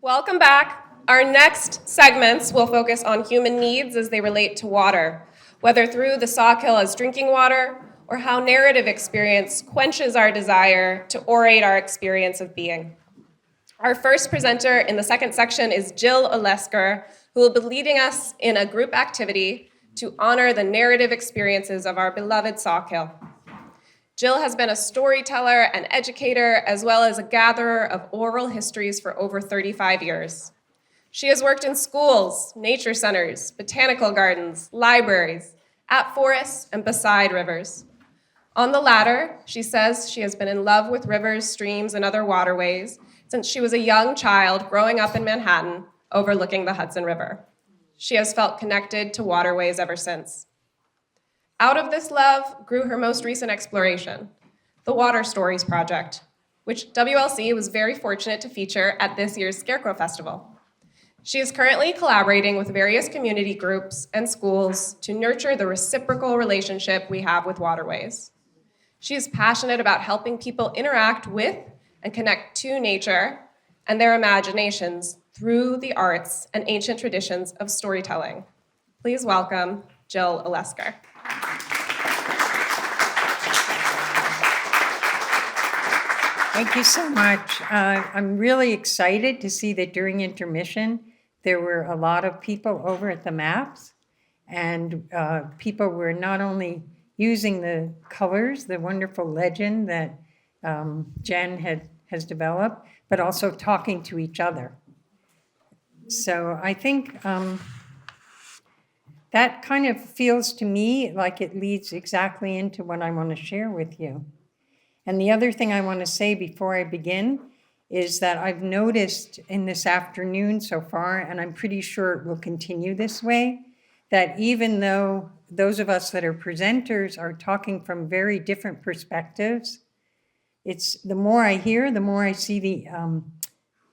Welcome back. Our next segments will focus on human needs as they relate to water, whether through the Sawkill as drinking water or how narrative experience quenches our desire to orate our experience of being. Our first presenter in the second section is Jill Olesker, who will be leading us in a group activity to honor the narrative experiences of our beloved Sawkill. Jill has been a storyteller and educator, as well as a gatherer of oral histories for over 35 years. She has worked in schools, nature centers, botanical gardens, libraries, at forests, and beside rivers. On the latter, she says she has been in love with rivers, streams, and other waterways since she was a young child growing up in Manhattan, overlooking the Hudson River. She has felt connected to waterways ever since. Out of this love grew her most recent exploration, the Water Stories Project, which WLC was very fortunate to feature at this year's Scarecrow Festival. She is currently collaborating with various community groups and schools to nurture the reciprocal relationship we have with waterways. She is passionate about helping people interact with and connect to nature and their imaginations through the arts and ancient traditions of storytelling. Please welcome Jill Olesker. Thank you so much. I'm really excited to see that during intermission, there were a lot of people over at the maps, and people were not only using the colors, the wonderful legend that Jen has developed, but also talking to each other. So I think that kind of feels to me like it leads exactly into what I want to share with you. And the other thing I want to say before I begin is that I've noticed in this afternoon so far, and I'm pretty sure it will continue this way, that even though those of us that are presenters are talking from very different perspectives, it's the more I hear, the more I see the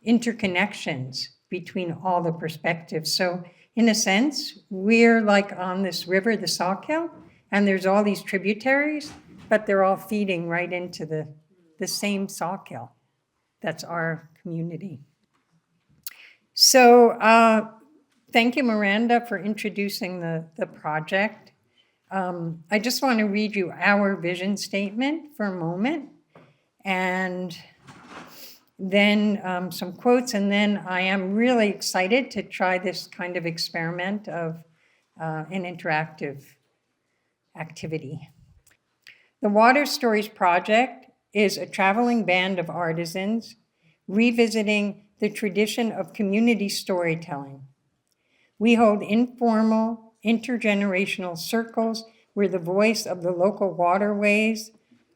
interconnections between all the perspectives. So in a sense, we're like on this river, the Sawkill, and there's all these tributaries, but they're all feeding right into the same Sawkill. That's our community. So thank you, Miranda, for introducing the project. I just want to read you our vision statement for a moment, and then some quotes, and then I am really excited to try this kind of experiment of an interactive activity. The Water Stories Project is a traveling band of artisans revisiting the tradition of community storytelling. We hold informal, intergenerational circles where the voice of the local waterways,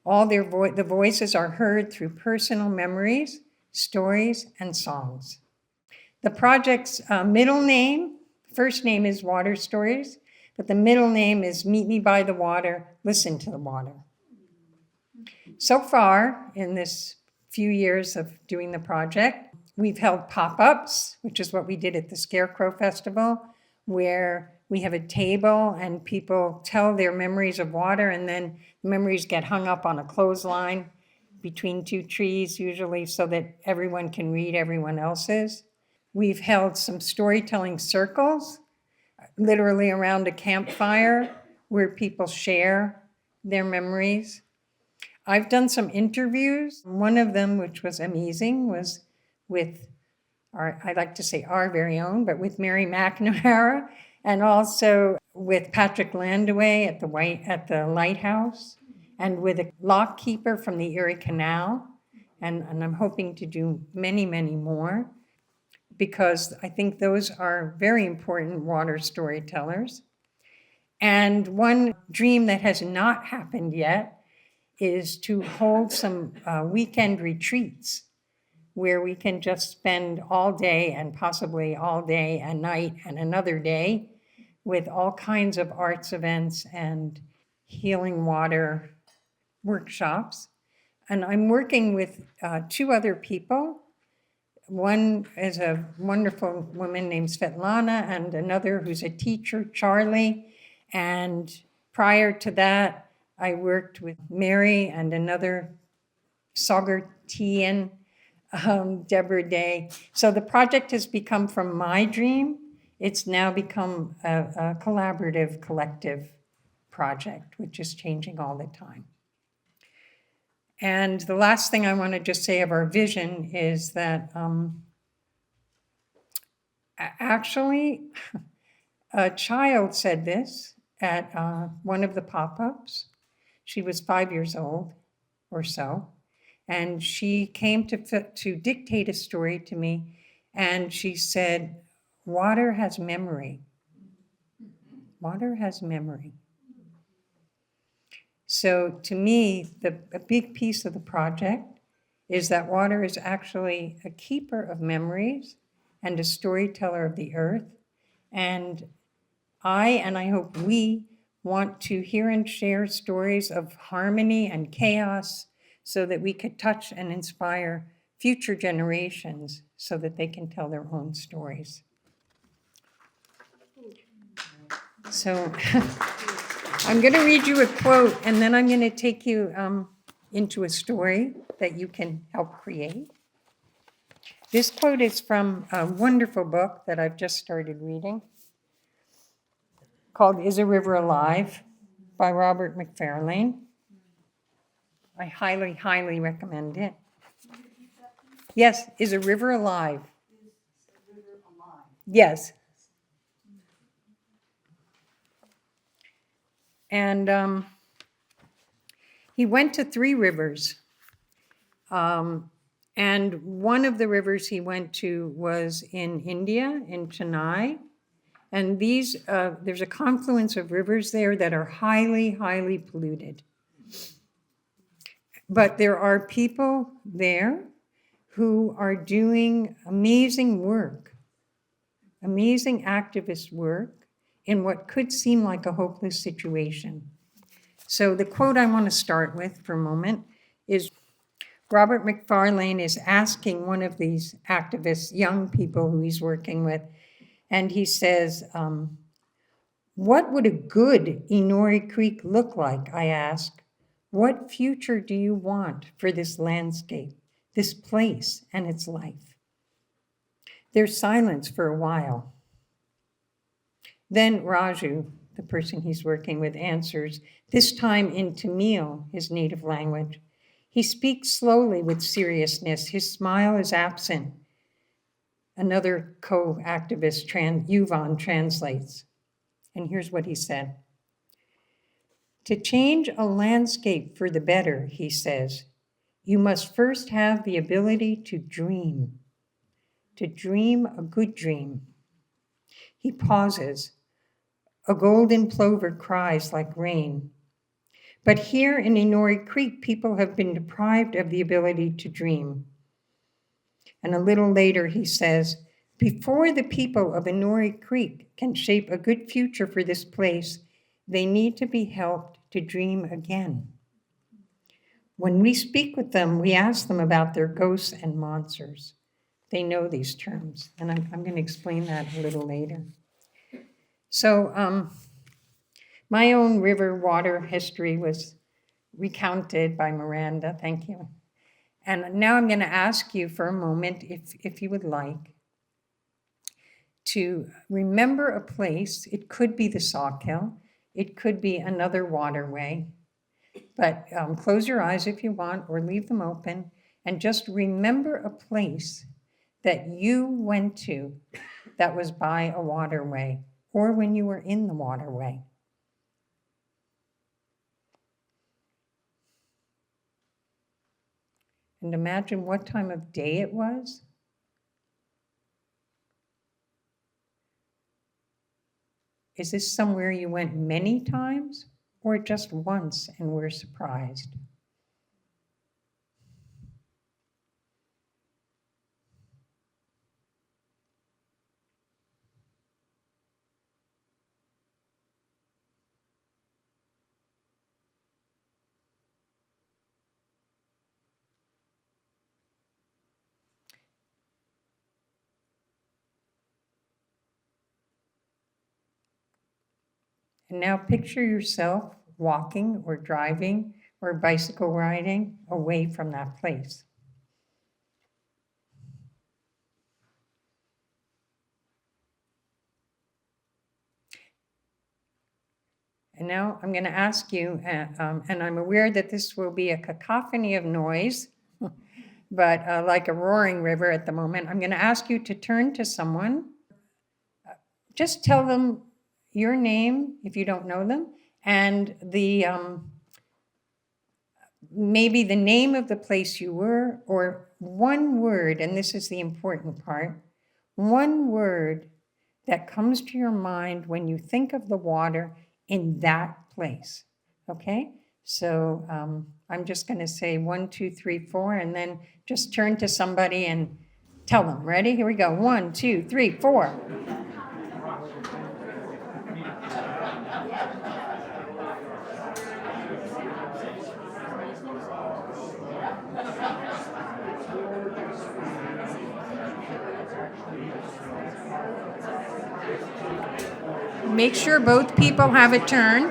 the voices are heard through personal memories, stories, and songs. The project's first name is Water Stories, but the middle name is Meet Me by the Water, Listen to the Water. So far, in this few years of doing the project, we've held pop-ups, which is what we did at the Scarecrow Festival, where we have a table and people tell their memories of water, and then memories get hung up on a clothesline between two trees, usually, so that everyone can read everyone else's. We've held some storytelling circles, literally around a campfire, where people share their memories. I've done some interviews. One of them, which was amazing, was with I like to say our very own, but with Mary McNamara, and also with Patrick Landaway at the lighthouse, and with a lock keeper from the Erie Canal. And I'm hoping to do many, many more, because I think those are very important water storytellers. And one dream that has not happened yet is to hold some weekend retreats where we can just spend all day and possibly all day and night and another day with all kinds of arts events and healing water workshops. And I'm working with two other people. One is a wonderful woman named Svetlana, and another who's a teacher, Charlie. And prior to that, I worked with Mary and another Saugertian Deborah Day. So the project has become from my dream, it's now become a collaborative, collective project, which is changing all the time. And the last thing I want to just say of our vision is that actually, a child said this at one of the pop-ups. She was 5 years old or so, and she came to dictate a story to me, and she said, "Water has memory. Water has memory." So to me, a big piece of the project is that water is actually a keeper of memories and a storyteller of the earth. And I hope we want to hear and share stories of harmony and chaos so that we could touch and inspire future generations so that they can tell their own stories. So I'm going to read you a quote, and then I'm going to take you into a story that you can help create. This quote is from a wonderful book that I've just started reading called Is a River Alive by Robert McFarlane. I highly, highly recommend it. Yes, Is a River Alive? Yes. And he went to 3 rivers. And one of the rivers he went to was in India, in Chennai. And there's a confluence of rivers there that are highly, highly polluted. But there are people there who are doing amazing work, amazing activist work in what could seem like a hopeless situation. So the quote I want to start with for a moment is Robert McFarlane is asking one of these activists, young people who he's working with, and he says, "What would a good Inori Creek look like?" I ask. "What future do you want for this landscape, this place and its life?" There's silence for a while. Then Raju, the person he's working with, answers, this time in Tamil, his native language. He speaks slowly with seriousness. His smile is absent. Another co-activist, Yuvan, translates. And here's what he said. "To change a landscape for the better," he says, "you must first have the ability to dream a good dream." He pauses. A golden plover cries like rain. But here in Inori Creek, people have been deprived of the ability to dream. And a little later he says, before the people of Inori Creek can shape a good future for this place, they need to be helped to dream again. When we speak with them, we ask them about their ghosts and monsters. They know these terms, and I'm going to explain that a little later. So my own river water history was recounted by Miranda, thank you. And now I'm going to ask you for a moment, if you would like, to remember a place. It could be the Sawkill, it could be another waterway, but close your eyes if you want, or leave them open, and just remember a place that you went to that was by a waterway, or when you were in the waterway. And imagine what time of day it was. Is this somewhere you went many times, or just once and were surprised? And now picture yourself walking or driving or bicycle riding away from that place. And now I'm going to ask you, and I'm aware that this will be a cacophony of noise, but like a roaring river at the moment, I'm going to ask you to turn to someone. Just tell them your name if you don't know them, and the maybe the name of the place you were, or one word, and this is the important part, one word that comes to your mind when you think of the water in that place. Okay? So I'm just going to say 1, 2, 3, 4, and then just turn to somebody and tell them. Ready? Here we go. 1, 2, 3, 4. Make sure both people have a turn.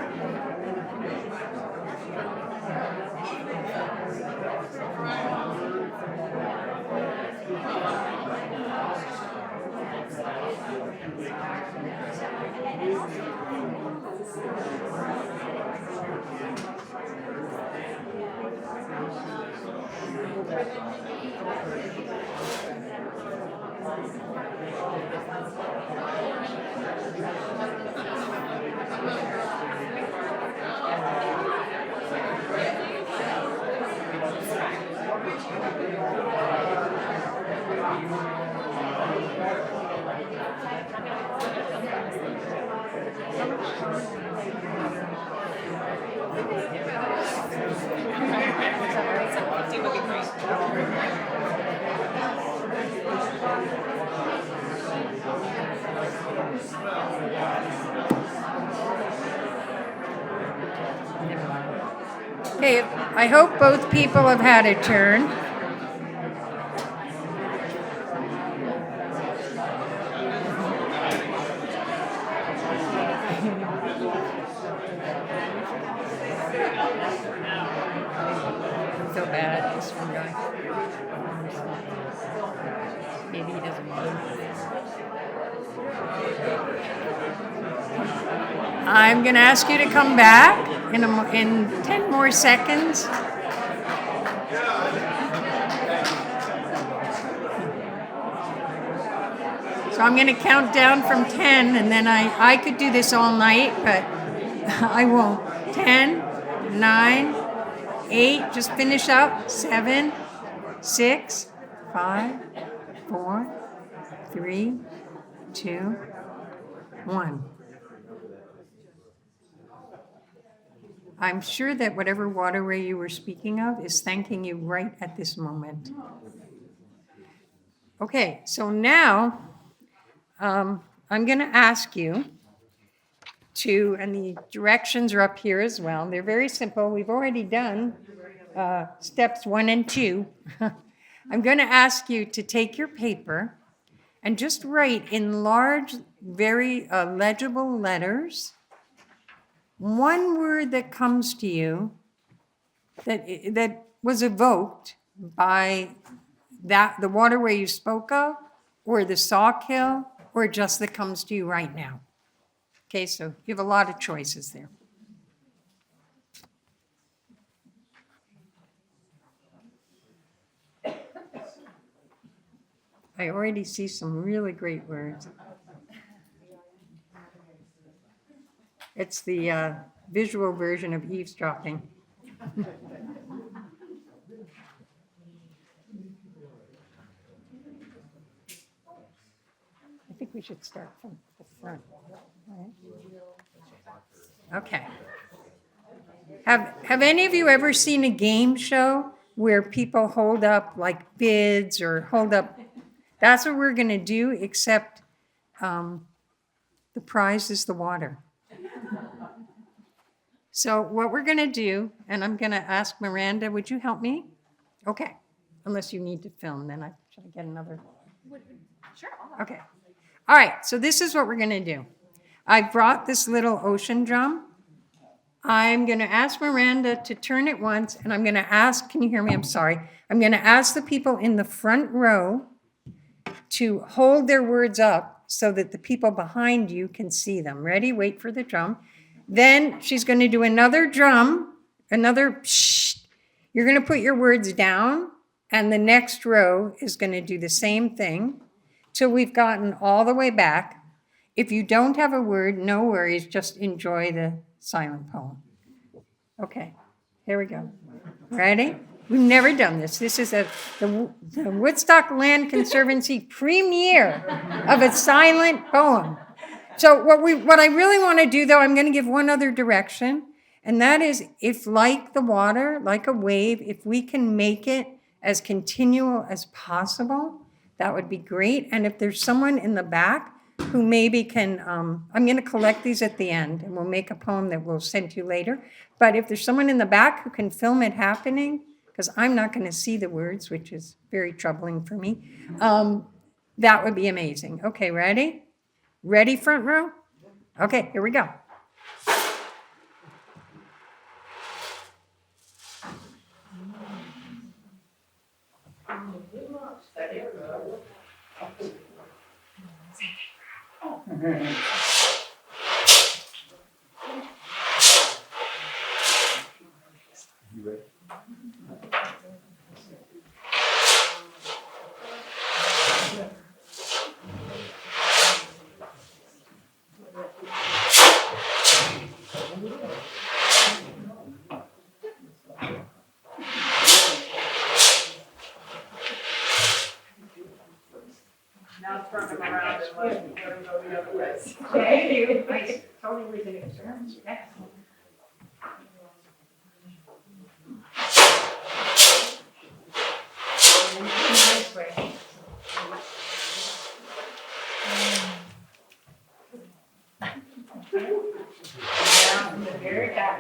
Okay, I hope both people have had a turn. I feel bad, this one guy. Maybe he doesn't want to. I'm going to ask you to come back in 10 more seconds. So I'm going to count down from 10, and then I could do this all night, but I won't. 10, 9, 8, just finish up. 7, 6, 5, 4, 3, 2, 1. I'm sure that whatever waterway you were speaking of is thanking you right at this moment. Okay, so now I'm going to ask you to, and the directions are up here as well. They're very simple. We've already done steps 1 and 2. I'm going to ask you to take your paper and just write in large, very legible letters one word that comes to you that was evoked by the waterway you spoke of, or the Sawkill, or just that comes to you right now. Okay, so you have a lot of choices there. I already see some really great words. It's the visual version of eavesdropping. I think we should start from the front. Right? Okay. Have any of you ever seen a game show where people hold up like bids or hold up? That's what we're going to do, except the prize is the water. So what we're going to do, and I'm going to ask Miranda, would you help me? Okay. Unless you need to film, then should I get another? Sure. Okay. All right. So this is what we're going to do. I brought this little ocean drum. I'm going to ask Miranda to turn it once, and I'm going to ask, can you hear me? I'm sorry. I'm going to ask the people in the front row to hold their words up so that the people behind you can see them. Ready? Wait for the drum. Then she's going to do another drum, another shh. You're going to put your words down, and the next row is going to do the same thing till we've gotten all the way back. If you don't have a word, no worries, just enjoy the silent poem. Okay, here we go. Ready? We've never done this. This is the Woodstock Land Conservancy premiere of a silent poem. So what I really want to do, though, I'm going to give one other direction, and that is if, like the water, like a wave, if we can make it as continual as possible, that would be great. And if there's someone in the back who maybe can, I'm going to collect these at the end, and we'll make a poem that we'll send to you later. But if there's someone in the back who can film it happening, because I'm not going to see the words, which is very troubling for me, that would be amazing. Okay, ready? Ready, front row? Okay, here we go. You ready? Now turn them around and let them go the other way. Thank you. I totally read the experiments. Excellent. This way. Down from the very back.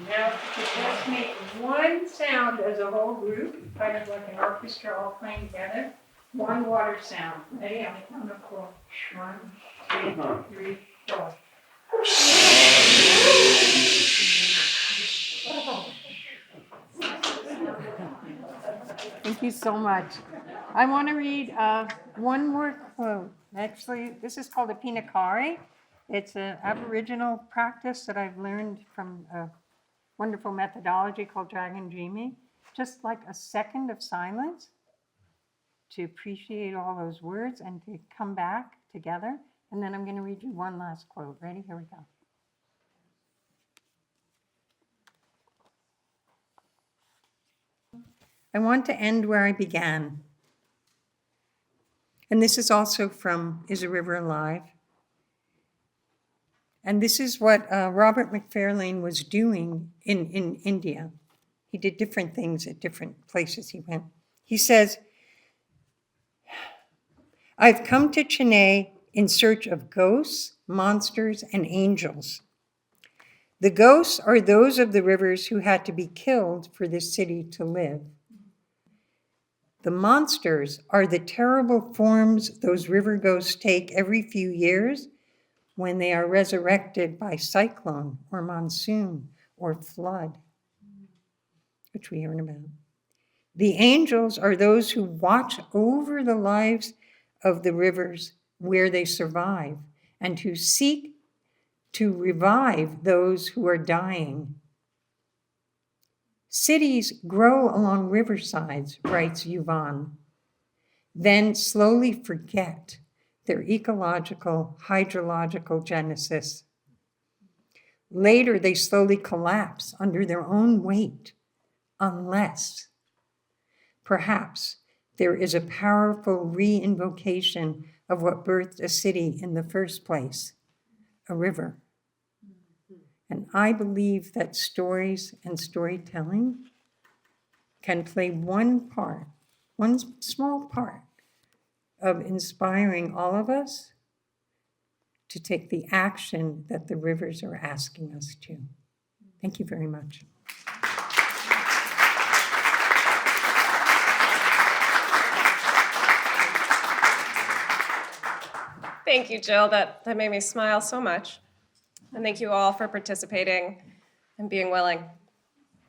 Now, let's make one sound as a whole group, kind of like an orchestra all playing together. One water sound. Ready? I'm going to go. 1, 2, 3, 4. Thank you so much. I want to read one more quote. Actually, this is called a pinakari. It's an Aboriginal practice that I've learned from a wonderful methodology called dragon dreaming. Just like a second of silence to appreciate all those words and to come back together. And then I'm going to read you one last quote. Ready? Here we go. I want to end where I began. And this is also from Is a River Alive? And this is what Robert McFarlane was doing in India. He did different things at different places he went. He says, I've come to Chennai in search of ghosts, monsters, and angels. The ghosts are those of the rivers who had to be killed for this city to live. The monsters are the terrible forms those river ghosts take every few years when they are resurrected by cyclone or monsoon or flood, which we heard about. The angels are those who watch over the lives of the rivers where they survive and who seek to revive those who are dying. Cities grow along riversides, writes Yuvan, then slowly forget their ecological, hydrological genesis. Later, they slowly collapse under their own weight, unless, perhaps, there is a powerful re-invocation of what birthed a city in the first place, a river. And I believe that stories and storytelling can play one part, one small part, of inspiring all of us to take the action that the rivers are asking us to. Thank you very much. Thank you, Jill. That made me smile so much. And thank you all for participating and being willing.